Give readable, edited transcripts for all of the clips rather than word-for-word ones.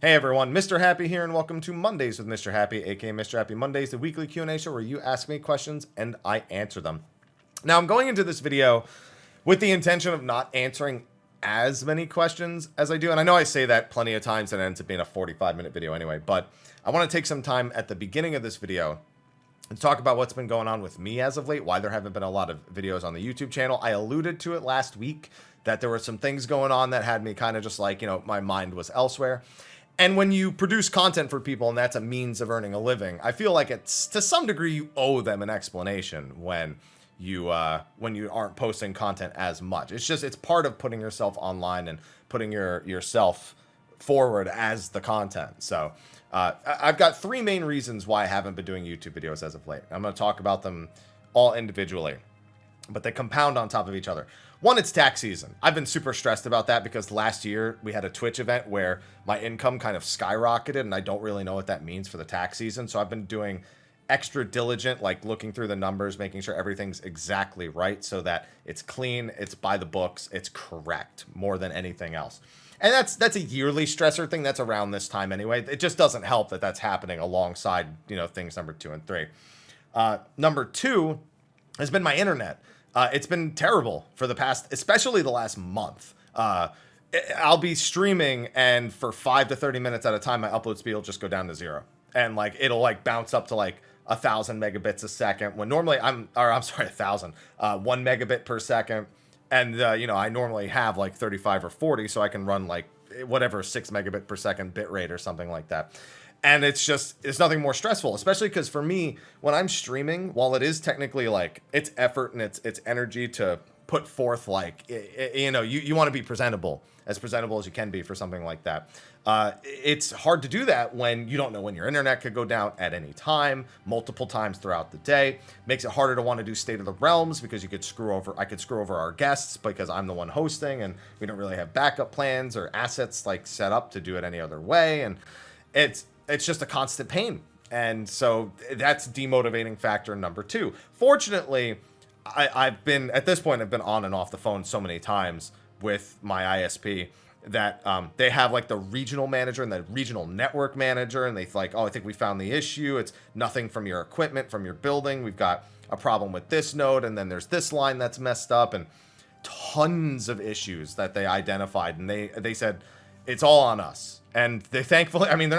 Hey everyone, Mr. Happy here, and welcome to Mondays with Mr. Happy, aka Mrhappy Mondays, the weekly Q&A show where you ask me questions and I answer them. Now, I'm going into this video with the intention of not answering as many questions as I do, and I know I say that plenty of times and it ends up being a 45-minute video anyway, but I want to take some time at the beginning of this video and talk about what's been going on with me as of late, why there haven't been a lot of videos on the YouTube channel. I alluded to it last week that there were some things going on that had me kind of just like, my mind was elsewhere. And when you produce content for people and that's a means of earning a living, I feel like it's to some degree you owe them an explanation when you aren't posting content as much. It's part of putting yourself online and putting yourself forward as the content. So I've got three main reasons why I haven't been doing YouTube videos as of late. I'm going to talk about them all individually, but they compound on top of each other. One, it's tax season. I've been super stressed about that because last year we had a Twitch event where my income kind of skyrocketed, and I don't really know what that means for the tax season. So I've been doing extra diligent, like looking through the numbers, making sure everything's exactly right so that it's clean, it's by the books, it's correct more than anything else. And that's a yearly stressor thing. That's around this time anyway. It just doesn't help that that's happening alongside, things number 2 and 3. Number 2 has been my internet. It's been terrible for especially the last month. I'll be streaming and for 5 to 30 minutes at a time, my upload speed will just go down to 0. And it'll bounce up to 1,000 megabits a second when normally 1,000, 1 megabit per second. And, I normally have 35 or 40, so I can run whatever 6 megabit per second bit rate or something like that. And it's nothing more stressful, especially because for me, when I'm streaming, while it is technically it's effort and it's energy to put forth, you want to be presentable as you can be for something like that. It's hard to do that when you don't know when your internet could go down at any time, multiple times throughout the day. Makes it harder to want to do State of the Realms because I could screw over our guests because I'm the one hosting and we don't really have backup plans or assets set up to do it any other way. And it's just a constant pain. And so that's demotivating factor number 2. Fortunately, I've been on and off the phone so many times with my ISP that they have the regional manager and the regional network manager. And they I think we found the issue. It's nothing from your equipment, from your building. We've got a problem with this node. And then there's this line that's messed up and tons of issues that they identified. And they said, it's all on us. And they thankfully, they're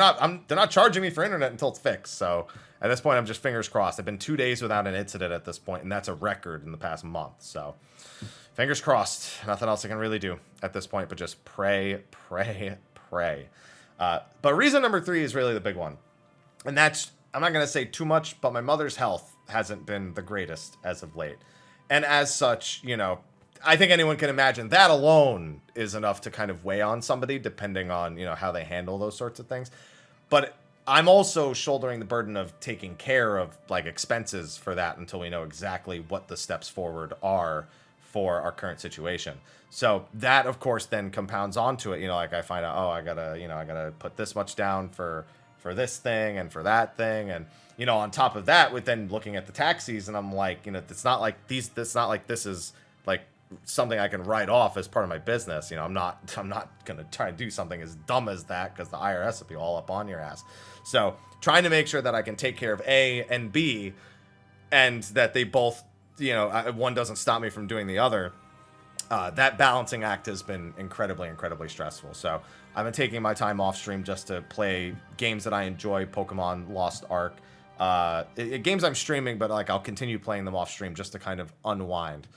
not charging me for internet until it's fixed. So at this point, I'm just fingers crossed. I've been 2 days without an incident at this point, and that's a record in the past month. So fingers crossed. Nothing else I can really do at this point, but just pray, pray, pray. But reason number 3 is really the big one. And that's, I'm not going to say too much, but my mother's health hasn't been the greatest as of late. And as such, I think anyone can imagine that alone is enough to kind of weigh on somebody depending on, how they handle those sorts of things. But I'm also shouldering the burden of taking care of expenses for that until we know exactly what the steps forward are for our current situation. So that of course then compounds onto it. I find out, I gotta put this much down for this thing and for that thing. And, on top of that, with then looking at the tax season, I'm it's not like this is something I can write off as part of my business. I'm not gonna try to do something as dumb as that because the IRS will be all up on your ass. So trying to make sure that I can take care of A and B, and that they both, one doesn't stop me from doing the other. That balancing act has been incredibly stressful. So I've been taking my time off stream just to play games that I enjoy, Pokemon Lost Ark, games I'm streaming, but I'll continue playing them off stream just to kind of unwind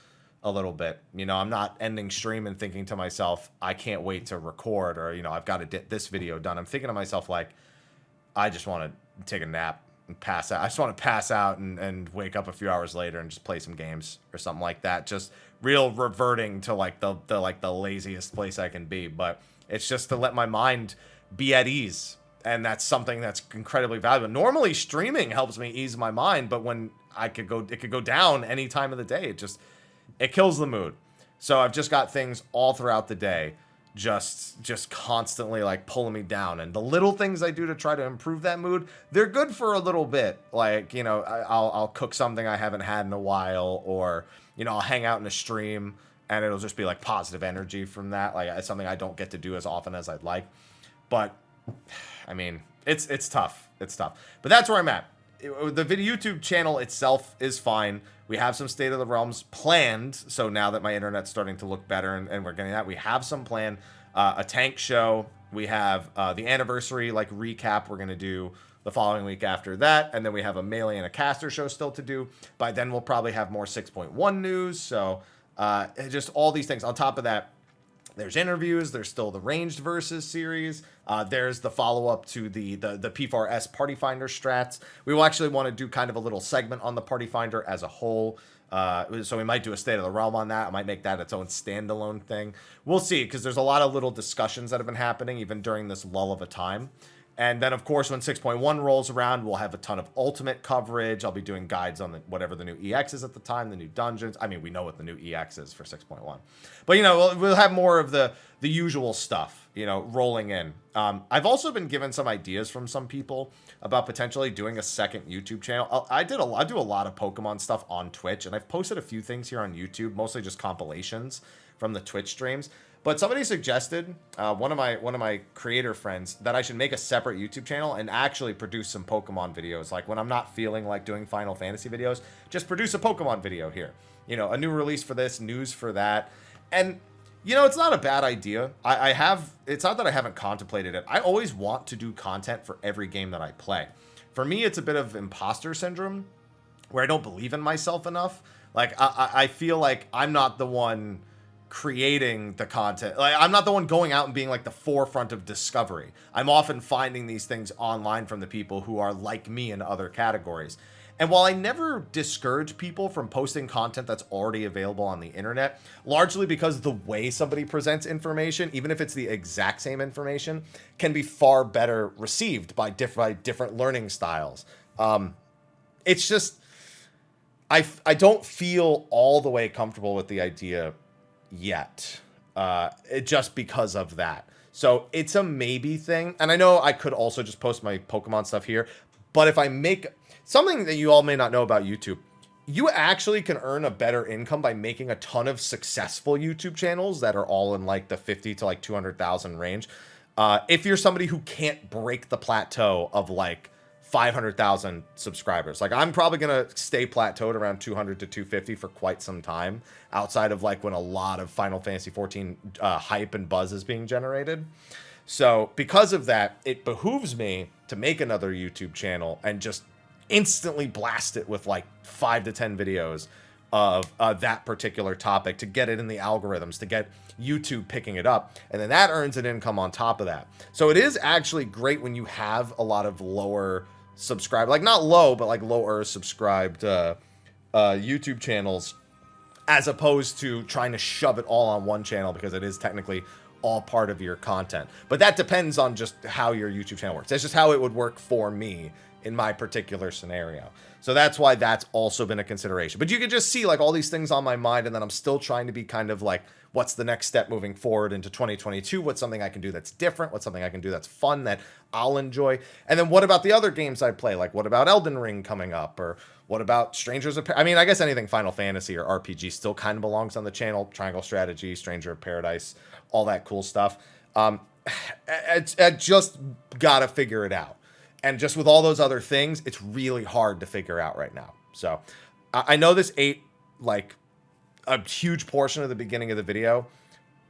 a little bit. I'm not ending stream and thinking to myself, I can't wait to record, or, I've got to get this video done. I'm thinking to myself, I just want to take a nap and pass out. I just want to pass out and wake up a few hours later and just play some games or something like that. Just real reverting to the laziest place I can be. But it's just to let my mind be at ease. And that's something that's incredibly valuable. Normally streaming helps me ease my mind, but when it could go down any time of the day, it kills the mood. So I've just got things all throughout the day just constantly pulling me down. And the little things I do to try to improve that mood, they're good for a little bit. I'll cook something I haven't had in a while, or, I'll hang out in a stream and it'll just be positive energy from that. It's something I don't get to do as often as I'd like. But I mean, it's tough. It's tough. But that's where I'm at. The video YouTube channel itself is fine. We have some State of the Realms planned. So now that my internet's starting to look better and we're getting that, we have some plan. A tank show. We have the anniversary like recap we're going to do the following week after that. And then we have a melee and a caster show still to do. By then we'll probably have more 6.1 news. So just all these things. On top of that, there's interviews. There's still the Ranged Versus series. There's the follow-up to the P4S Party Finder strats. We will actually want to do kind of a little segment on the Party Finder as a whole. So we might do a State of the Realm on that. I might make that its own standalone thing. We'll see, because there's a lot of little discussions that have been happening even during this lull of a time. And then, of course, when 6.1 rolls around, we'll have a ton of Ultimate coverage. I'll be doing guides on whatever the new EX is at the time, the new dungeons. I mean, we know what the new EX is for 6.1. But, you know, we'll have more of the usual stuff, you know, rolling in. I've also been given some ideas from some people about potentially doing a second YouTube channel. I do a lot of Pokemon stuff on Twitch, and I've posted a few things here on YouTube, mostly just compilations from the Twitch streams. But somebody suggested, one of my creator friends, that I should make a separate YouTube channel and actually produce some Pokemon videos. Like when I'm not feeling like doing Final Fantasy videos, just produce a Pokemon video here. You know, a new release for this, news for that. And, you know, it's not a bad idea. It's not that I haven't contemplated it. I always want to do content for every game that I play. For me, it's a bit of imposter syndrome where I don't believe in myself enough. Like, I feel like I'm not the one creating the content. Like, I'm not the one going out and being like the forefront of discovery. I'm often finding these things online from the people who are like me in other categories. And while I never discourage people from posting content that's already available on the internet, largely because the way somebody presents information, even if it's the exact same information, can be far better received by different learning styles. It's just, I don't feel all the way comfortable with the idea yet, just because of that. So it's a maybe thing. And I know I could also just post my Pokemon stuff here, but if I make something that you all may not know about YouTube, you actually can earn a better income by making a ton of successful YouTube channels that are all in like the 50 to like 200,000 range. If you're somebody who can't break the plateau of like 500,000 subscribers. Like, I'm probably going to stay plateaued around 200 to 250 for quite some time, outside of like when a lot of Final Fantasy 14 hype and buzz is being generated. So because of that, it behooves me to make another YouTube channel and just instantly blast it with like 5 to 10 videos of that particular topic to get it in the algorithms, to get YouTube picking it up. And then that earns an income on top of that. So it is actually great when you have a lot of lower subscribe, like not low, but like lower subscribed YouTube channels, as opposed to trying to shove it all on one channel, because it is technically all part of your content. But that depends on just how your YouTube channel works. That's just how it would work for me in my particular scenario. So that's why that's also been a consideration. But you can just see like all these things on my mind, and then I'm still trying to be kind of like, what's the next step moving forward into 2022? What's something I can do that's different? What's something I can do that's fun, that I'll enjoy? And then what about the other games I play? Like, what about Elden Ring coming up? Or what about Strangers of I mean, I guess anything Final Fantasy or RPG still kind of belongs on the channel. Triangle Strategy, Stranger of Paradise, all that cool stuff. I just gotta figure it out. And just with all those other things, it's really hard to figure out right now. So I know this ate like a huge portion of the beginning of the video,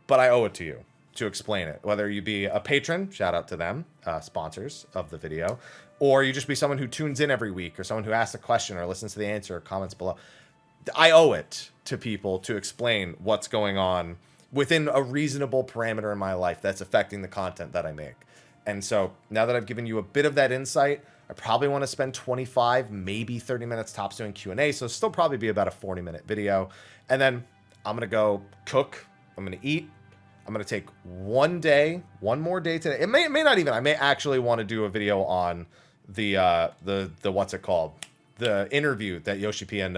but I owe it to you to explain it. Whether you be a patron, shout out to them, sponsors of the video, or you just be someone who tunes in every week, or someone who asks a question or listens to the answer or comments below. I owe it to people to explain what's going on within a reasonable parameter in my life that's affecting the content that I make. And so now that I've given you a bit of that insight, I probably want to spend 25, maybe 30 minutes tops doing Q&A. So still probably be about a 40-minute video. And then I'm going to go cook. I'm going to eat. I'm going to take one more day today. It may not even. I may actually want to do a video on the what's it called? The interview that Yoshipi and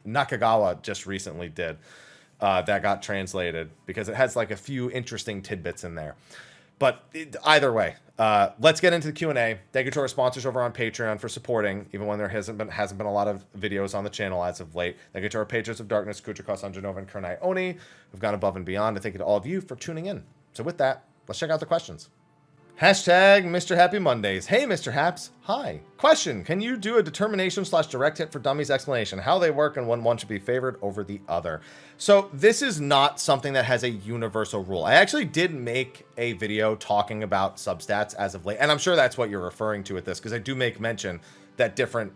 Nakagawa just recently did. That got translated, because it has like a few interesting tidbits in there. But either way, let's get into the Q&A. Thank you to our sponsors over on Patreon for supporting, even when there hasn't been a lot of videos on the channel as of late. Thank you to our Patrons of Darkness, Khuja, Janova, and Kurenai Oni, who've gone above and beyond. And thank you to all of you for tuning in. So with that, let's check out the questions. Hashtag Mr. Happy Mondays. Hey, Mr. Haps. Hi. Question. Can you do a determination/direct hit for dummies explanation? How they work and when one should be favored over the other. So this is not something that has a universal rule. I actually did make a video talking about substats as of late. And I'm sure that's what you're referring to with this, because I do make mention that different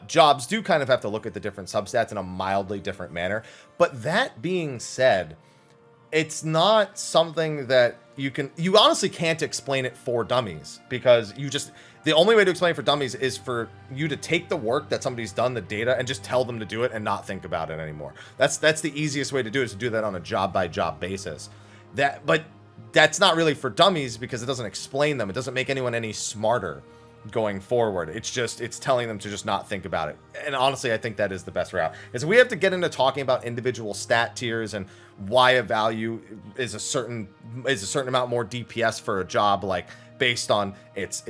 jobs do kind of have to look at the different substats in a mildly different manner. But that being said, it's not something that you honestly can't explain it for dummies, because the only way to explain it for dummies is for you to take the work that somebody's done, the data, and just tell them to do it and not think about it anymore. That's the easiest way to do it, is to do that on a job by job basis. But that's not really for dummies, because it doesn't explain them. It doesn't make anyone any smarter going forward. It's telling them to just not think about it. And honestly, I think that is the best route. Is we have to get into talking about individual stat tiers and why a value is a certain amount more DPS for a job, like based on its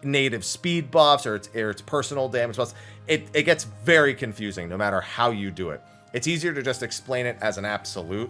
native speed buffs or its personal damage buffs. It gets very confusing no matter how you do it. It's easier to just explain it as an absolute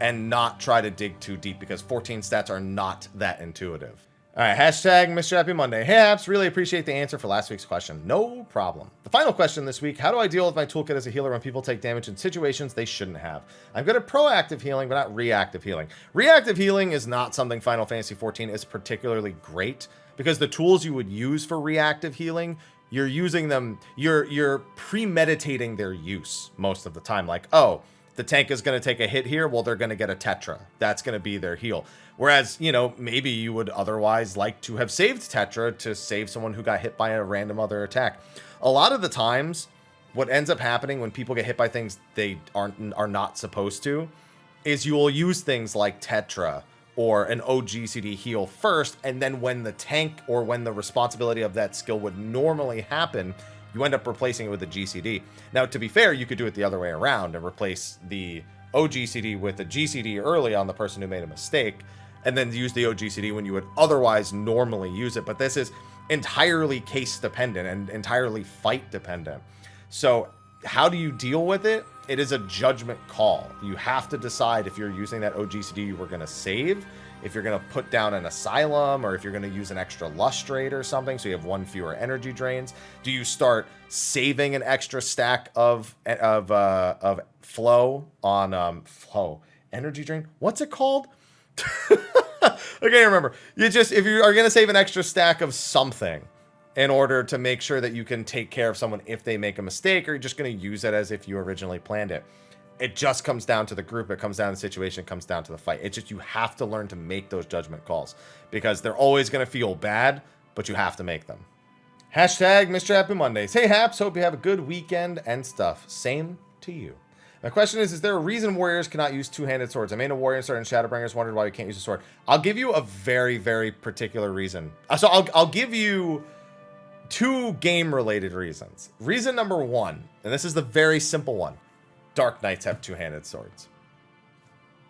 and not try to dig too deep, because 14 stats are not that intuitive. All right, hashtag Mr. Happy Monday. Hey, apps, really appreciate the answer for last week's question. No problem. The final question this week: how do I deal with my toolkit as a healer when people take damage in situations they shouldn't have? I'm good at proactive healing, but not reactive healing. Reactive healing is not something Final Fantasy XIV is particularly great, because the tools you would use for reactive healing, you're using them, you're premeditating their use most of the time. Like, oh, the tank is going to take a hit here, well, they're going to get a Tetra. That's going to be their heal. Whereas, maybe you would otherwise like to have saved Tetra to save someone who got hit by a random other attack. A lot of the times, what ends up happening when people get hit by things they are not supposed to, is you will use things like Tetra or an OGCD heal first, and then when the tank or when the responsibility of that skill would normally happen, you end up replacing it with a GCD. Now, to be fair, you could do it the other way around and replace the OGCD with a GCD early on the person who made a mistake, and then use the OGCD when you would otherwise normally use it. But this is entirely case dependent and entirely fight dependent. So how do you deal with it? It is a judgment call. You have to decide if you're using that OGCD you were going to save, if you're going to put down an asylum, or if you're going to use an extra lustrate or something so you have one fewer energy drains. Do you start saving an extra stack of flow on flow energy drain? What's it called? I can't remember. If you are going to save an extra stack of something in order to make sure that you can take care of someone if they make a mistake, or you're just going to use it as if you originally planned it. It just comes down to the group. It comes down to the situation. It comes down to the fight. It's just, you have to learn to make those judgment calls, because they're always going to feel bad, but you have to make them. Hashtag Mr. Happy Mondays. Hey, Haps. Hope you have a good weekend and stuff. Same to you. My question is there a reason warriors cannot use two-handed swords? I made a warrior and started in Shadowbringers, wondered why we can't use a sword. I'll give you a very, very particular reason. So I'll give you two game-related reasons. Reason number one, and this is the very simple one: Dark Knights have two-handed swords.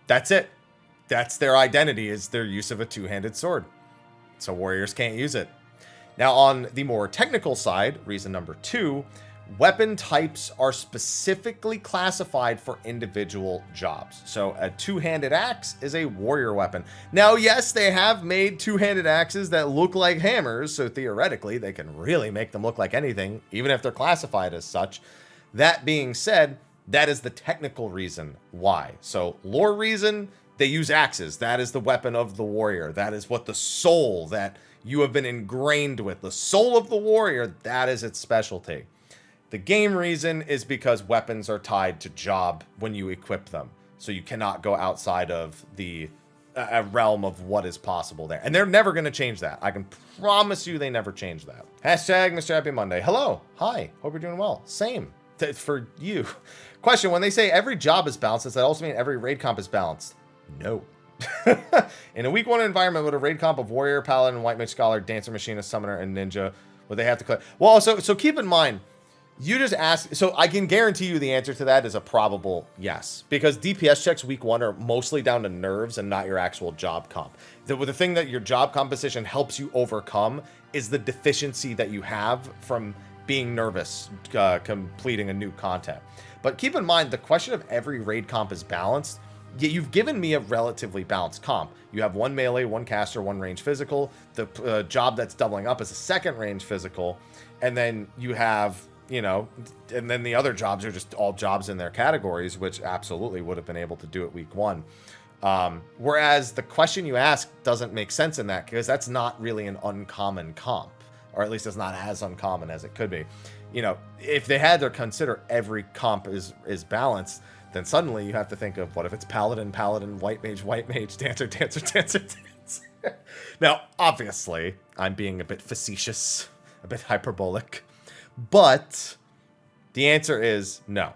That's it. That's their identity, is their use of a two-handed sword. So warriors can't use it. Now, on the more technical side, reason number two, weapon types are specifically classified for individual jobs. So a two-handed axe is a warrior weapon. Now, yes, they have made two-handed axes that look like hammers, so theoretically they can really make them look like anything, even if they're classified as such. That being said, that is the technical reason why. So lore reason, they use axes. That is the weapon of the warrior. That is what the soul that you have been ingrained with, the soul of the warrior, that is its specialty. The game reason is because weapons are tied to job when you equip them. So you cannot go outside of the realm of what is possible there. And they're never going to change that. I can promise you they never change that. Hashtag Mr. Happy Monday. Hello. Hi. Hope you're doing well. Same. For you. Question: when they say every job is balanced, does that also mean every raid comp is balanced? No. In a week one environment, would a raid comp of warrior, paladin, white mage, scholar, dancer, machinist, summoner, and ninja, would they have to click? Well, so keep in mind, you just asked, so I can guarantee you the answer to that is a probable yes, because DPS checks week one are mostly down to nerves and not your actual job comp. The thing that your job composition helps you overcome is the deficiency that you have from being nervous completing a new content. But keep in mind, the question of every raid comp is balanced you've given me a relatively balanced comp. You have one melee, one caster, one range physical. The job that's doubling up is a second range physical. And then you have, you know, and then the other jobs are just all jobs in their categories, which absolutely would have been able to do it week 1. Whereas the question you ask doesn't make sense in that, because that's not really an uncommon comp, or at least it's not as uncommon as it could be. You know, if they had to consider every comp is balanced, then suddenly you have to think of, what if it's paladin, white mage, dancer, dancer. Now, obviously, I'm being a bit facetious, a bit hyperbolic, but the answer is no.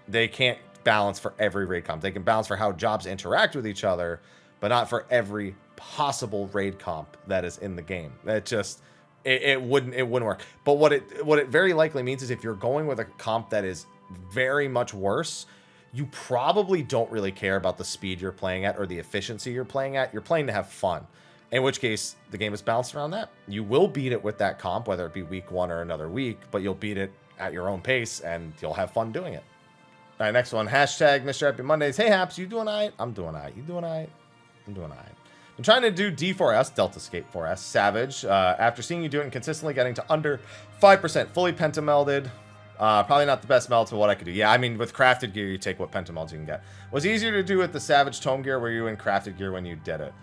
They can't balance for every raid comp. They can balance for how jobs interact with each other, but not for every possible raid comp that is in the game. That just it wouldn't work. But what it very likely means is if you're going with a comp that is very much worse, you probably don't really care about the speed you're playing at or the efficiency you're playing at. You're playing to have fun. In which case, the game is balanced around that. You will beat it with that comp, whether it be week 1 or another week, but you'll beat it at your own pace, and you'll have fun doing it. All right, next one. Hashtag Mrhappy Mondays. Hey, Haps, you doing all right? I'm doing all right. You doing all right? I'm doing all right. I'm trying to do D4S, Delta Skate 4S, Savage. After seeing you do it and consistently getting to under 5% fully pentamelded, probably not the best meld to what I could do. Yeah, I mean, with crafted gear, you take what pentamelds you can get. Was it easier to do with the Savage Tome gear? Were you in crafted gear when you did it?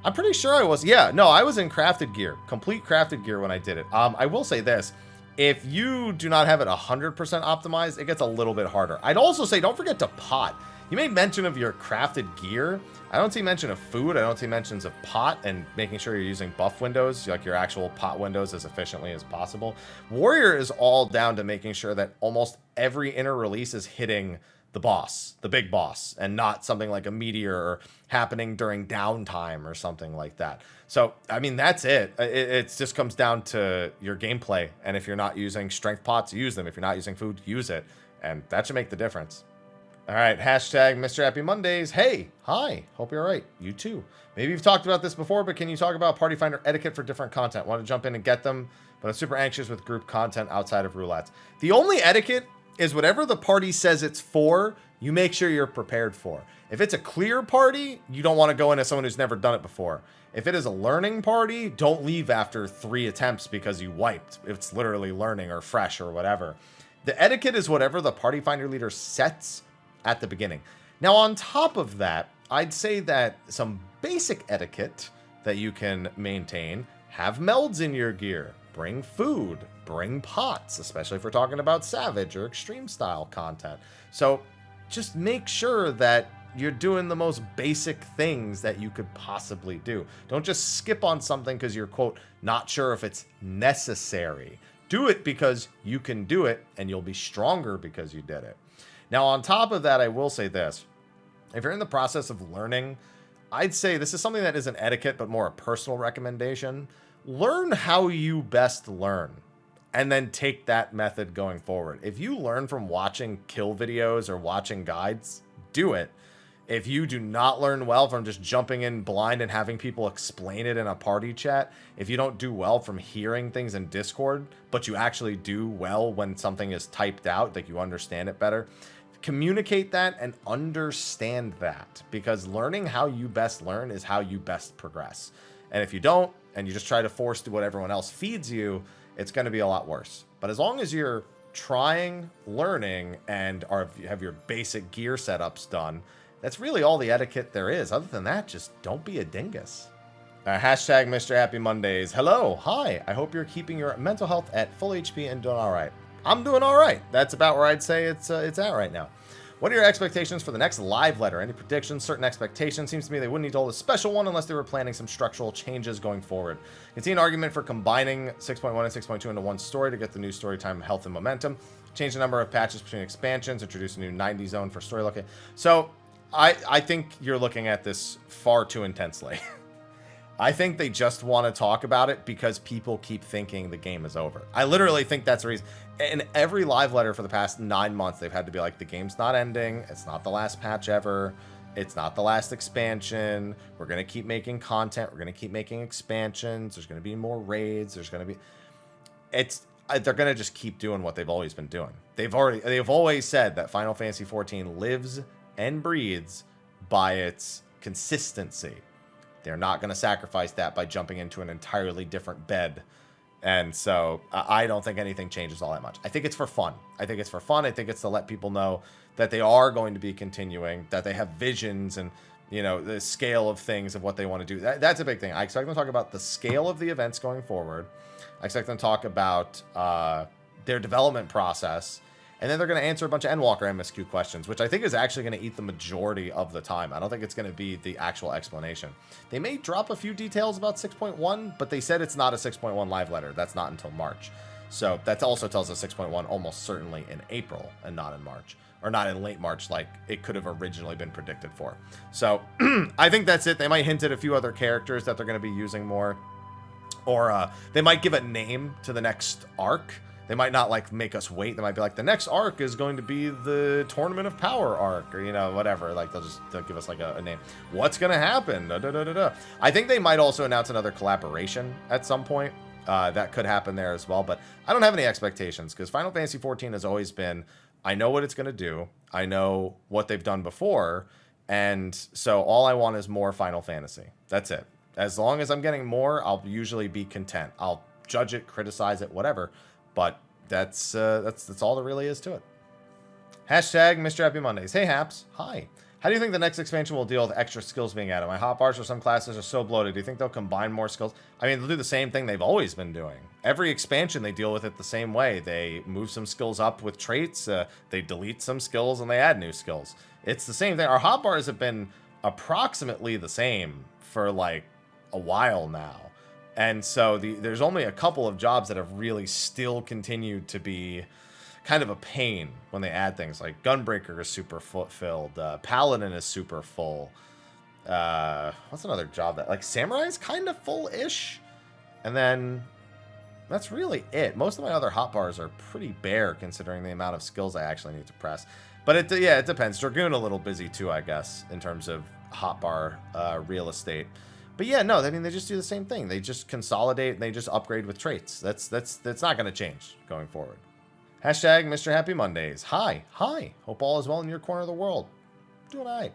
I'm pretty sure I was. Yeah, no, I was in crafted gear. Complete crafted gear when I did it. I will say this. If you do not have it 100% optimized, it gets a little bit harder. I'd also say don't forget to pot. You made mention of your crafted gear. I don't see mention of food. I don't see mentions of pot and making sure you're using buff windows, like your actual pot windows, as efficiently as possible. Warrior is all down to making sure that almost every inner release is hitting the boss, the big boss, and not something like a meteor or happening during downtime or something like that. So, I mean, that's it. It just comes down to your gameplay. And if you're not using strength pots, use them. If you're not using food, use it. And that should make the difference. All right, hashtag Mrhappy Mondays. Hey, hi, hope you're all right. You too. Maybe you've talked about this before, but can you talk about Party Finder etiquette for different content? Want to jump in and get them, but I'm super anxious with group content outside of roulettes. The only etiquette is whatever the party says it's for, you make sure you're prepared for. If it's a clear party, you don't want to go in as someone who's never done it before. If it is a learning party, don't leave after 3 attempts because you wiped. It's literally learning or fresh or whatever. The etiquette is whatever the Party Finder leader sets at the beginning. Now, on top of that, I'd say that some basic etiquette that you can maintain, have melds in your gear, bring food, bring pots, especially if we're talking about Savage or Extreme style content. So just make sure that you're doing the most basic things that you could possibly do. Don't just skip on something because you're, quote, not sure if it's necessary. Do it because you can do it, and you'll be stronger because you did it. Now, on top of that, I will say this. If you're in the process of learning, I'd say this is something that isn't etiquette, but more a personal recommendation. Learn how you best learn, and then take that method going forward. If you learn from watching kill videos or watching guides, do it. If you do not learn well from just jumping in blind and having people explain it in a party chat, if you don't do well from hearing things in Discord, but you actually do well when something is typed out, like you understand it better, communicate that and understand that, because learning how you best learn is how you best progress. And if you don't, and you just try to force to what everyone else feeds you, it's going to be a lot worse. But as long as you're trying, learning, and have your basic gear setups done, that's really all the etiquette there is. Other than that, just don't be a dingus. Hashtag Mrhappy Mondays. Hello, hi. I hope you're keeping your mental health at full HP and doing all right. I'm doing all right. That's about where I'd say it's at right now. What are your expectations for the next live letter? Any predictions? Certain expectations? Seems to me they wouldn't need to hold a special one unless they were planning some structural changes going forward. I can see an argument for combining 6.1 and 6.2 into one story to get the new story time health and momentum. Change the number of patches between expansions. Introduce a new 90 zone for story looking. So I think you're looking at this far too intensely. I think they just want to talk about it because people keep thinking the game is over. I literally think that's the reason. In every live letter for the past 9 months, they've had to be like, the game's not ending. It's not the last patch ever. It's not the last expansion. We're going to keep making content. We're going to keep making expansions. There's going to be more raids. There's going to be... They're going to just keep doing what they've always been doing. They've always said that Final Fantasy XIV lives and breathes by its consistency. They're not going to sacrifice that by jumping into an entirely different bed. And so I don't think anything changes all that much. I think it's for fun. I think it's for fun. I think it's to let people know that they are going to be continuing, that they have visions and, you know, the scale of things of what they want to do. That's a big thing. I expect them to talk about the scale of the events going forward. I expect them to talk about their development process. And then they're going to answer a bunch of Endwalker MSQ questions, which I think is actually going to eat the majority of the time. I don't think it's going to be the actual explanation. They may drop a few details about 6.1, but they said it's not a 6.1 live letter. That's not until March. So that also tells us 6.1 almost certainly in April and not in March. Or not in late March like it could have originally been predicted for. So I think that's it. They might hint at a few other characters that they're going to be using more. Or they might give a name to the next arc. They might not like make us wait. They might be like, the next arc is going to be the Tournament of Power arc, or, you know, whatever. Like they'll give us like a name. What's going to happen? Da, da, da, da, da. I think they might also announce another collaboration at some point. That could happen there as well. But I don't have any expectations because Final Fantasy XIV has always been, I know what it's going to do. I know what they've done before. And so all I want is more Final Fantasy. That's it. As long as I'm getting more, I'll usually be content. I'll judge it, criticize it, whatever. But that's all there really is to it. Hashtag Mrhappy Mondays. Hey, Haps. Hi. How do you think the next expansion will deal with extra skills being added? My hotbars for some classes are so bloated. Do you think they'll combine more skills? I mean, they'll do the same thing they've always been doing. Every expansion, they deal with it the same way. They move some skills up with traits. They delete some skills, and they add new skills. It's the same thing. Our hotbars have been approximately the same for, like, a while now. And so there's only a couple of jobs that have really still continued to be kind of a pain when they add things. Like Gunbreaker is super filled. Paladin is super full. What's another job that... Like Samurai is kind of full-ish. And then that's really it. Most of my other hotbars are pretty bare considering the amount of skills I actually need to press. But it depends. Dragoon a little busy too, I guess, in terms of hotbar real estate. But yeah, no, I mean, they just do the same thing. They just consolidate and they just upgrade with traits. That's not going to change going forward. Hashtag Mrhappy Mondays. Hi. Hope all is well in your corner of the world. Doing all right.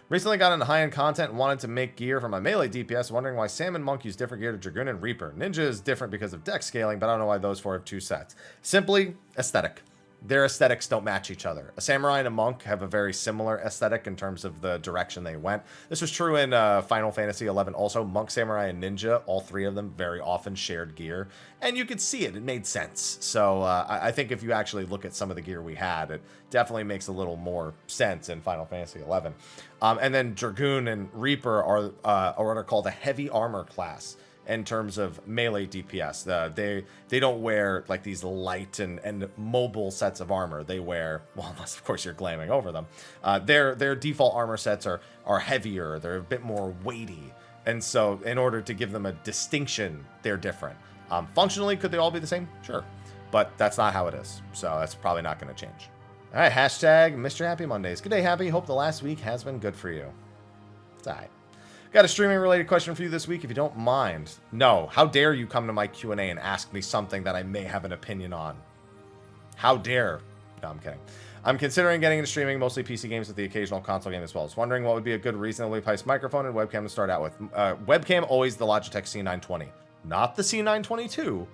Recently got into high-end content and wanted to make gear for my melee DPS, wondering why Sam and Monk use different gear to Dragoon and Reaper. Ninja is different because of deck scaling, but I don't know why those four have two sets. Simply aesthetic. Their aesthetics don't match each other. A Samurai and a Monk have a very similar aesthetic in terms of the direction they went. This was true in Final Fantasy XI also. Monk, Samurai, and Ninja, all three of them very often shared gear. And you could see it. It made sense. So I think if you actually look at some of the gear we had, it definitely makes a little more sense in Final Fantasy XI. And then Dragoon and Reaper are what are called a heavy armor class. In terms of melee DPS, they don't wear like these light and mobile sets of armor. They wear, well, unless of course you're glamming over them. Their default armor sets are heavier. They're a bit more weighty, and so in order to give them a distinction, they're different. Functionally, could they all be the same? Sure, but that's not how it is. So that's probably not going to change. All right, hashtag Mrhappy Mondays. Good day, Happy. Hope the last week has been good for you. It's all right. Got a streaming-related question for you this week, if you don't mind. No, how dare you come to my Q&A and ask me something that I may have an opinion on? How dare? No, I'm kidding. I'm considering getting into streaming, mostly PC games with the occasional console game as well. I was wondering what would be a good reasonably priced microphone and webcam to start out with. Webcam, always the Logitech C920. Not the C922,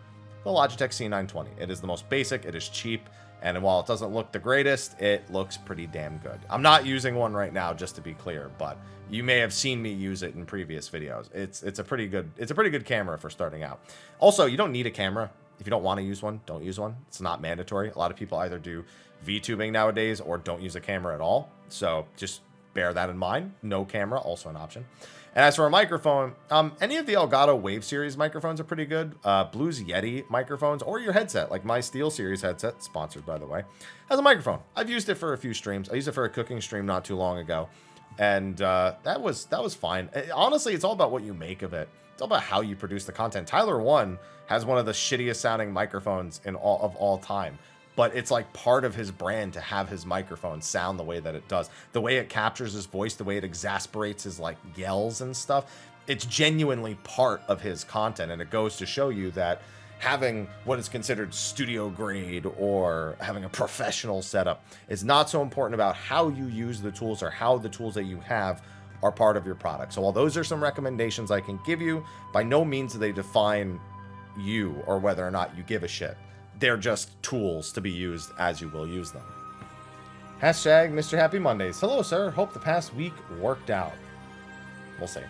the Logitech C920. It is the most basic, it is cheap, and while it doesn't look the greatest, it looks pretty damn good. I'm not using one right now, just to be clear, but you may have seen me use it in previous videos. It's a pretty good camera for starting out. Also, you don't need a camera. If you don't want to use one, don't use one. It's not mandatory. A lot of people either do VTubing nowadays or don't use a camera at all. So just bear that in mind. No camera, also an option. And as for a microphone, any of the Elgato Wave Series microphones are pretty good. Blues Yeti microphones or your headset, like my Steel Series headset, sponsored by the way, has a microphone. I've used it for a few streams. I used it for a cooking stream not too long ago. And that was fine. Honestly, it's all about what you make of it. It's all about how you produce the content. Tyler 1 has one of the shittiest sounding microphones in all time. But it's like part of his brand to have his microphone sound the way that it does. The way it captures his voice, the way it exasperates his like yells and stuff. It's genuinely part of his content. And it goes to show you that having what is considered studio grade or having a professional setup. It's not so important about how you use the tools or how the tools that you have are part of your product. So while those are some recommendations I can give you, by no means do they define you or whether or not you give a shit. They're just tools to be used as you will use them. Hashtag Mrhappy Mondays. Hello, sir. Hope the past week worked out. We'll see.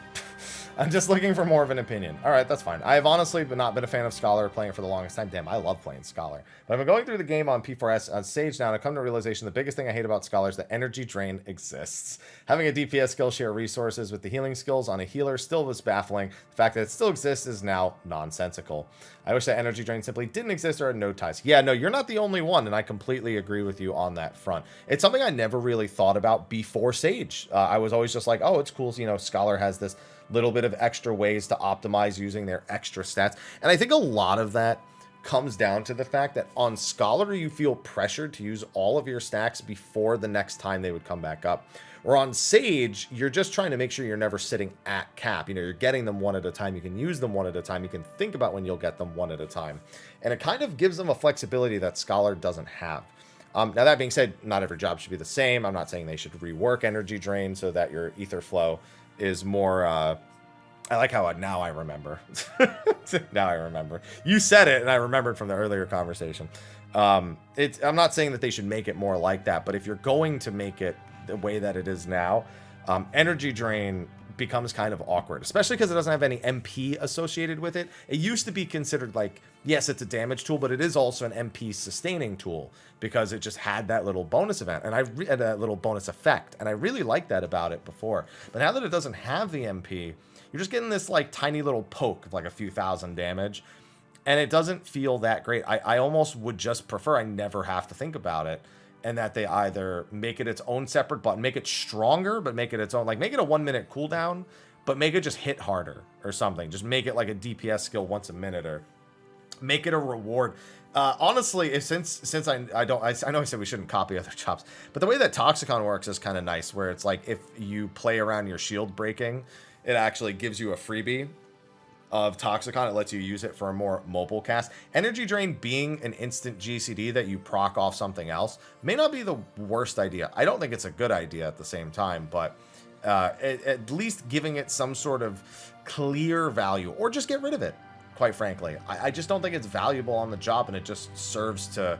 I'm just looking for more of an opinion. All right, that's fine. I have honestly not been a fan of Scholar playing it for the longest time. Damn, I love playing Scholar. But I've been going through the game on P4S on Sage now, and I've come to a realization the biggest thing I hate about Scholar is that energy drain exists. Having a DPS skill share resources with the healing skills on a healer still was baffling. The fact that it still exists is now nonsensical. I wish that energy drain simply didn't exist or had no ties. Yeah, no, you're not the only one, and I completely agree with you on that front. It's something I never really thought about before Sage. I was always just like, oh, it's cool. So, you know, Scholar has this little bit of extra ways to optimize using their extra stats. And I think a lot of that comes down to the fact that on Scholar, you feel pressured to use all of your stacks before the next time they would come back up. Or on Sage, you're just trying to make sure you're never sitting at cap. You know, you're getting them one at a time. You can use them one at a time. You can think about when you'll get them one at a time. And it kind of gives them a flexibility that Scholar doesn't have. Now, that being said, not every job should be the same. I'm not saying they should rework energy drain so that your ether flow is more, I like how now I remember. Now I remember. You said it, and I remembered from the earlier conversation. I'm not saying that they should make it more like that, but if you're going to make it the way that it is now, energy drain becomes kind of awkward, especially because it doesn't have any MP associated with it. It used to be considered like, yes, it's a damage tool, but it is also an MP sustaining tool because it just had that little bonus event and had that little bonus effect. And I really liked that about it before. But now that it doesn't have the MP, you're just getting this like tiny little poke of like a few thousand damage. And it doesn't feel that great. I almost would just prefer I never have to think about it. And that they either make it its own separate button, make it stronger, but make it its own, like make it a 1 minute cooldown, but make it just hit harder or something. Just make it like a DPS skill once a minute, or make it a reward. Honestly, since I know I said we shouldn't copy other jobs, but the way that Toxicon works is kind of nice, where it's like if you play around your shield breaking, it actually gives you a freebie of Toxicon. It lets you use it for a more mobile cast. Energy Drain being an instant GCD that you proc off something else may not be the worst idea. I don't think it's a good idea at the same time, but at least giving it some sort of clear value, or just get rid of it, quite frankly. I just don't think it's valuable on the job, and it just serves to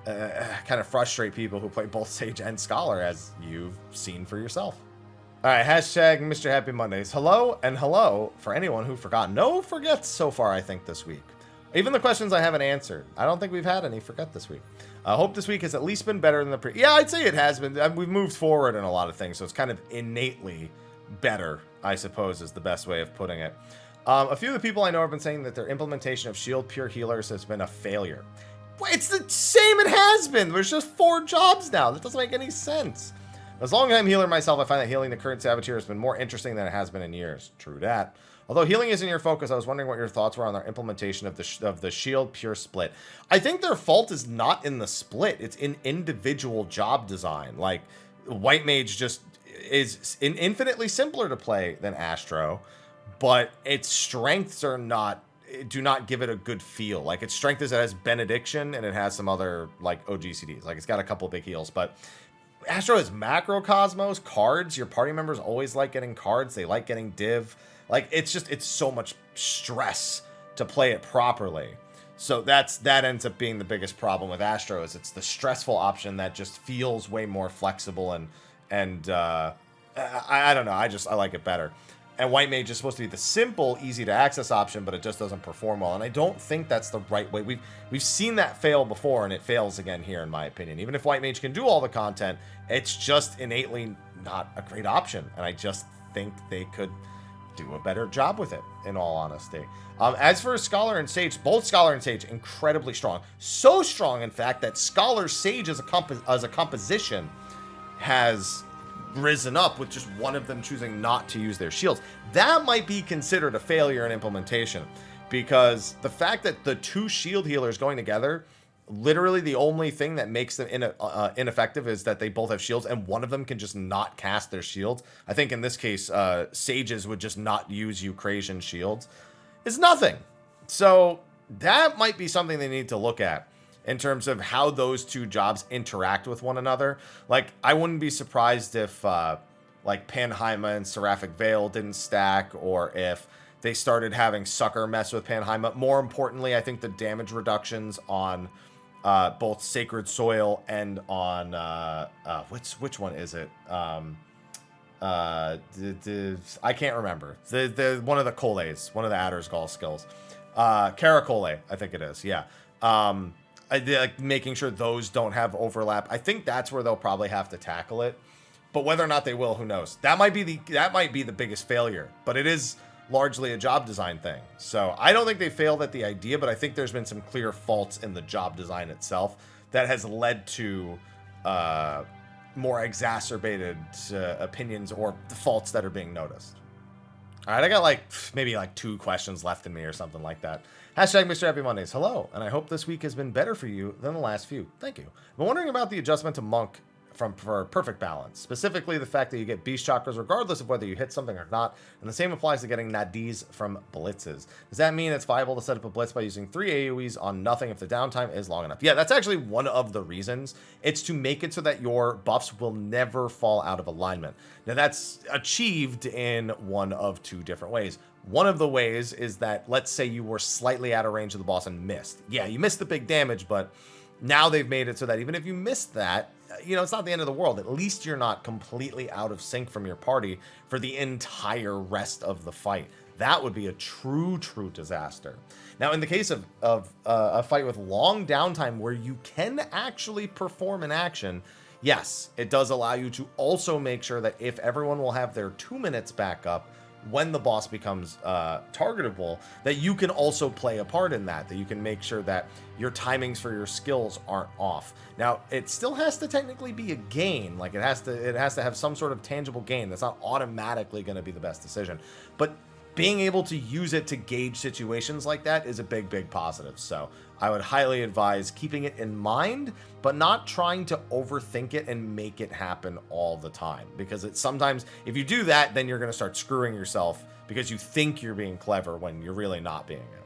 kind of frustrate people who play both Sage and Scholar, as you've seen for yourself. All right, hashtag Mrhappy Mondays. Hello, and hello for anyone who forgot. No forgets so far, I think, this week. Even the questions I haven't answered. I don't think we've had any forget this week. I hope this week has at least been better than the Yeah, I'd say it has been. We've moved forward in a lot of things, so it's kind of innately better, I suppose, is the best way of putting it. A few of the people I know have been saying that their implementation of Shield Pure Healers has been a failure. It's the same it has been. There's just 4 jobs now. That doesn't make any sense. As long as I'm healer myself, I find that healing the current Saboteur has been more interesting than it has been in years. True that. Although healing isn't your focus, I was wondering what your thoughts were on their implementation of the Shield Pure split. I think their fault is not in the split. It's in individual job design. Like, White Mage just is infinitely simpler to play than Astro, but its strengths do not give it a good feel. Like, its strength is it has Benediction and it has some other, like, OGCDs. Like, it's got a couple big heals, but Astro is Macrocosmos, cards. Your party members always like getting cards. They like getting div. Like, it's so much stress to play it properly. So that ends up being the biggest problem with Astro, is it's the stressful option that just feels way more flexible and I don't know. I like it better. And White Mage is supposed to be the simple, easy to access option, but it just doesn't perform well. And I don't think that's the right way. We've seen that fail before, and it fails again here, in my opinion. Even if White Mage can do all the content, it's just innately not a great option. And I just think they could do a better job with it, in all honesty. As for Scholar and Sage, both Scholar and Sage, incredibly strong. So strong, in fact, that Scholar Sage as a composition has risen up with just one of them choosing not to use their shields. That might be considered a failure in implementation, because the fact that the 2 shield healers going together, literally the only thing that makes them ineffective is that they both have shields, and one of them can just not cast their shields. I think in this case, Sages would just not use Eucrasian shields. It's nothing. So that might be something they need to look at in terms of how those two jobs interact with one another. Like, I wouldn't be surprised if, like, Panheima and Seraphic Veil didn't stack, or if they started having Sucker mess with Panheima. More importantly, I think the damage reductions on both Sacred Soil and on, which one is it? I can't remember. The one of the Coles, one of the Addersgall skills. Caracole, I think it is, yeah. Like making sure those don't have overlap. I think that's where they'll probably have to tackle it. But whether or not they will, who knows? That might be the biggest failure. But it is largely a job design thing. So I don't think they failed at the idea, but I think there's been some clear faults in the job design itself that has led to more exacerbated opinions or faults that are being noticed. All right, I got maybe 2 questions left in me or something like that. Hashtag Mrhappy Mondays. Hello, and I hope this week has been better for you than the last few. Thank you. I'm wondering about the adjustment to Monk for perfect balance. Specifically, the fact that you get beast chakras regardless of whether you hit something or not, and the same applies to getting nadis from blitzes. Does that mean it's viable to set up a blitz by using 3 AoEs on nothing if the downtime is long enough? Yeah, that's actually one of the reasons. It's to make it so that your buffs will never fall out of alignment. Now, that's achieved in one of 2 different ways. One of the ways is that, let's say you were slightly out of range of the boss and missed. Yeah, you missed the big damage, but now they've made it so that even if you missed that, it's not the end of the world. At least you're not completely out of sync from your party for the entire rest of the fight. That would be a true disaster. Now, in the case of a fight with long downtime where you can actually perform an action, yes, it does allow you to also make sure that if everyone will have their 2 minutes back up when the boss becomes targetable, that you can also play a part in that you can make sure that your timings for your skills aren't off. Now, it still has to technically be a gain. Like, it has to have some sort of tangible gain. That's not automatically going to be the best decision. But being able to use it to gauge situations like that is a big positive. So I would highly advise keeping it in mind, but not trying to overthink it and make it happen all the time. Because it's sometimes, if you do that, then you're going to start screwing yourself because you think you're being clever when you're really not being it.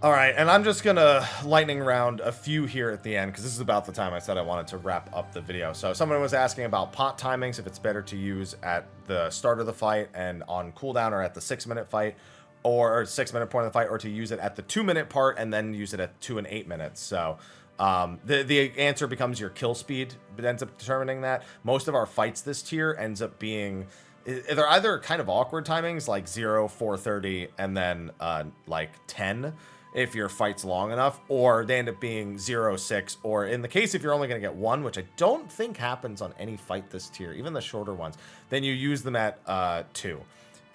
All right, and I'm just going to lightning round a few here at the end, because this is about the time I said I wanted to wrap up the video. So someone was asking about pot timings, if it's better to use at the start of the fight and on cooldown, or at the 6-minute fight, or 6-minute point of the fight, or to use it at the 2-minute part and then use it at 2 and 8 minutes. So the answer becomes your kill speed. It ends up determining that. Most of our fights this tier ends up being, they're either kind of awkward timings, like 0, 4:30, and then like 10, if your fight's long enough, or they end up being 0, 6, or in the case if you're only going to get 1, which I don't think happens on any fight this tier, even the shorter ones, then you use them at 2.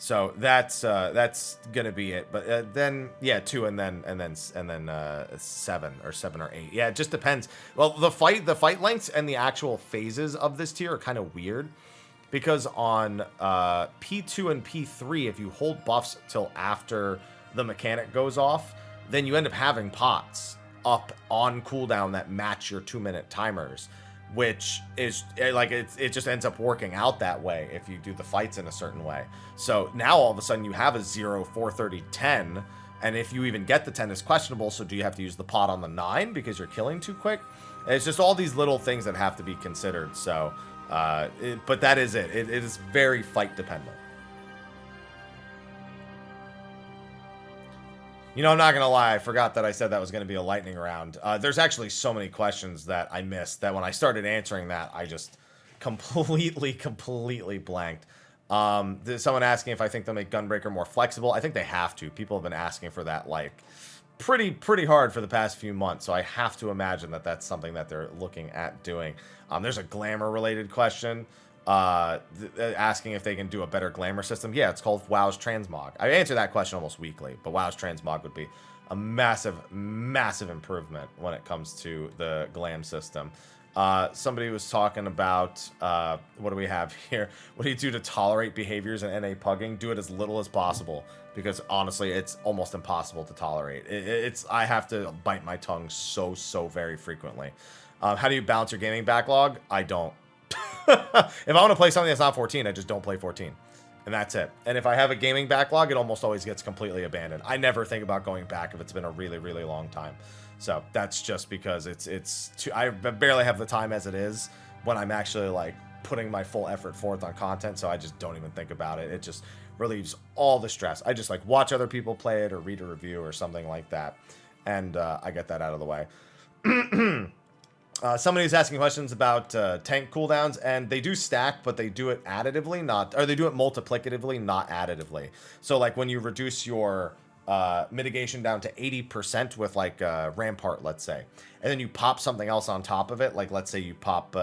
So that's gonna be it. But then, yeah, 2 and then 7 or 8. Yeah, it just depends. Well, the fight lengths and the actual phases of this tier are kind of weird, because on P2 and P3, if you hold buffs till after the mechanic goes off, then you end up having pots up on cooldown that match your 2-minute timers, which is like, it just ends up working out that way if you do the fights in a certain way. So now all of a sudden you have a 0, 4:30, 10, and if you even get the 10 is questionable. So do you have to use the pot on the 9 because you're killing too quick? And it's just all these little things that have to be considered. So but that is it. It is very fight dependent. I'm not going to lie, I forgot that I said that was going to be a lightning round. There's actually so many questions that I missed that when I started answering that, I just completely blanked. There's someone asking if I think they'll make Gunbreaker more flexible. I think they have to. People have been asking for that, like, pretty hard for the past few months, so I have to imagine that that's something that they're looking at doing. There's a glamour-related question. Asking if they can do a better glamour system. Yeah, it's called WoW's Transmog. I answer that question almost weekly, but WoW's Transmog would be a massive improvement when it comes to the glam system. Somebody was talking about, what do we have here? What do you do to tolerate behaviors in NA pugging? Do it as little as possible, because honestly, it's almost impossible to tolerate. I have to bite my tongue so very frequently. How do you balance your gaming backlog? I don't. If I want to play something that's not 14, I just don't play 14. And that's it. And if I have a gaming backlog, it almost always gets completely abandoned. I never think about going back if it's been a really, really long time. So that's just because it's too, I barely have the time as it is when I'm actually like putting my full effort forth on content. So I just don't even think about it. It just relieves all the stress. I just like watch other people play it or read a review or something like that. And I get that out of the way. Somebody's asking questions about tank cooldowns, and they do stack, but they do it additively, they do it multiplicatively, not additively. So like when you reduce your mitigation down to 80% with like Rampart, let's say, and then you pop something else on top of it, like let's say you pop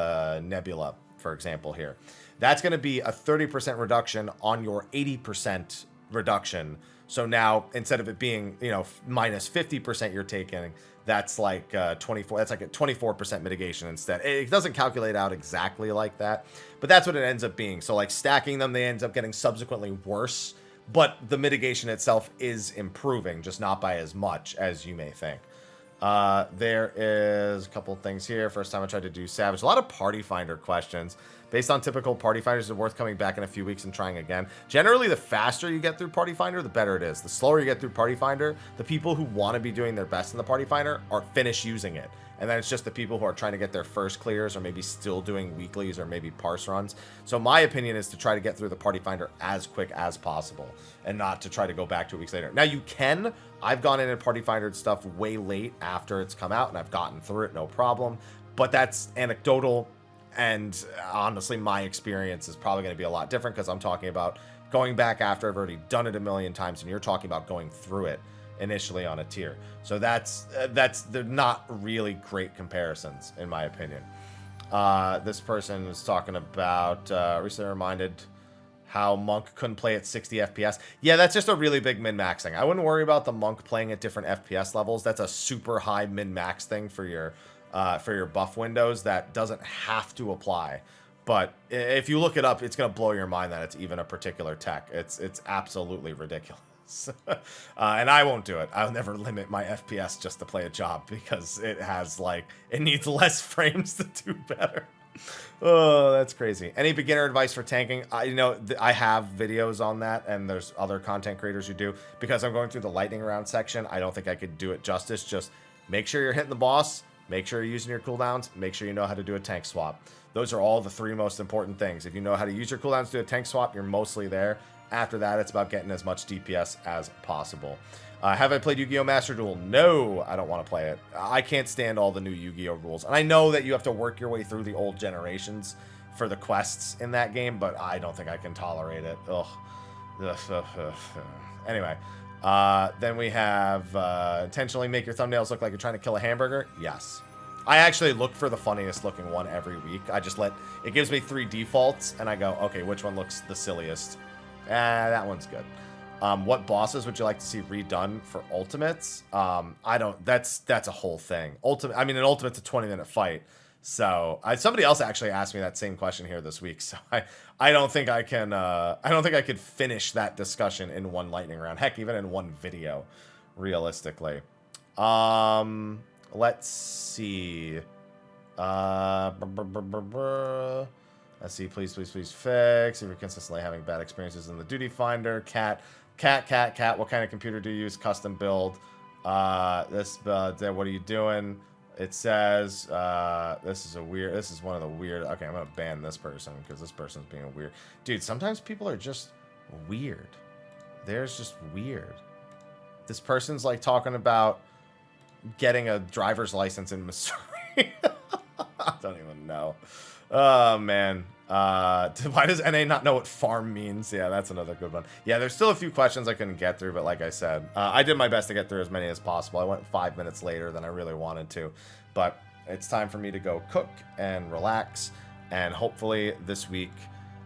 Nebula, for example here. That's going to be a 30% reduction on your 80% reduction. So now instead of it being, you know, minus 50% you're taking, that's like 24. That's like a 24% mitigation instead. It doesn't calculate out exactly like that, but that's what it ends up being. So like stacking them, they end up getting subsequently worse, but the mitigation itself is improving, just not by as much as you may think. There is a couple of things here. First time I tried to do Savage. A lot of Party Finder questions. Based on typical Party Finders, is it worth coming back in a few weeks and trying again? Generally, the faster you get through Party Finder, the better it is. The slower you get through Party Finder, the people who want to be doing their best in the Party Finder are finished using it. And then it's just the people who are trying to get their first clears or maybe still doing weeklies or maybe parse runs. So my opinion is to try to get through the Party Finder as quick as possible and not to try to go back 2 weeks later. Now you can. I've gone in and Party Findered stuff way late after it's come out and I've gotten through it, no problem. But that's anecdotal. And honestly, my experience is probably going to be a lot different because I'm talking about going back after I've already done it a million times, and you're talking about going through it initially on a tier. So they're not really great comparisons, in my opinion. This person was talking about recently reminded how Monk couldn't play at 60 FPS. Yeah, that's just a really big min-max thing. I wouldn't worry about the Monk playing at different FPS levels. That's a super high min-max thing for your buff windows that doesn't have to apply. But if you look it up, it's going to blow your mind that it's even a particular tech. It's absolutely ridiculous. And I won't do it. I'll never limit my FPS just to play a job because it needs less frames to do better. Oh, that's crazy. Any beginner advice for tanking? I have videos on that, and there's other content creators who do. Because I'm going through the lightning round section, I don't think I could do it justice. Just make sure you're hitting the boss. Make sure you're using your cooldowns. Make sure you know how to do a tank swap. Those are all the three most important things. If you know how to use your cooldowns to do a tank swap, you're mostly there. After that, it's about getting as much DPS as possible. Have I played Yu-Gi-Oh! Master Duel? No, I don't want to play it. I can't stand all the new Yu-Gi-Oh! Rules. And I know that you have to work your way through the old generations for the quests in that game, but I don't think I can tolerate it. Ugh. Anyway. Then we have intentionally make your thumbnails look like you're trying to kill a hamburger. Yes. I actually look for the funniest looking one every week. It gives me 3 defaults, and I go, okay, which one looks the silliest? That one's good. What bosses would you like to see redone for ultimates? That's a whole thing. An ultimate's a 20-minute fight. So somebody else actually asked me that same question here this week. So I don't think I can. I don't think I could finish that discussion in one lightning round. Heck, even in one video, realistically. Let's see. Let's see. Please fix. If you're consistently having bad experiences in the duty finder, cat. What kind of computer do you use? Custom build. What are you doing? It says, this is one of the weird, okay, I'm going to ban this person because this person's being weird. Dude, sometimes people are just weird. They're just weird. This person's like talking about getting a driver's license in Missouri. I don't even know. Oh, man. Why does NA not know what farm means? Yeah, that's another good one. Yeah, there's still a few questions I couldn't get through, but like I said, I did my best to get through as many as possible. I went 5 minutes later than I really wanted to, but it's time for me to go cook and relax, and hopefully this week,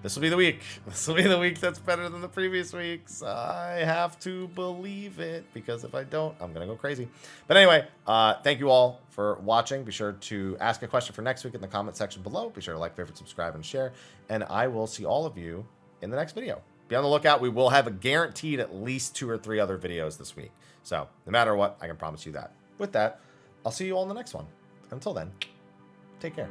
this will be the week. This will be the week that's better than the previous weeks. I have to believe it, because if I don't, I'm going to go crazy. But anyway, thank you all for watching. Be sure to ask a question for next week in the comment section below. Be sure to like, favorite, subscribe, and share. And I will see all of you in the next video. Be on the lookout. We will have a guaranteed at least 2 or 3 other videos this week. So no matter what, I can promise you that. With that, I'll see you all in the next one. Until then, take care.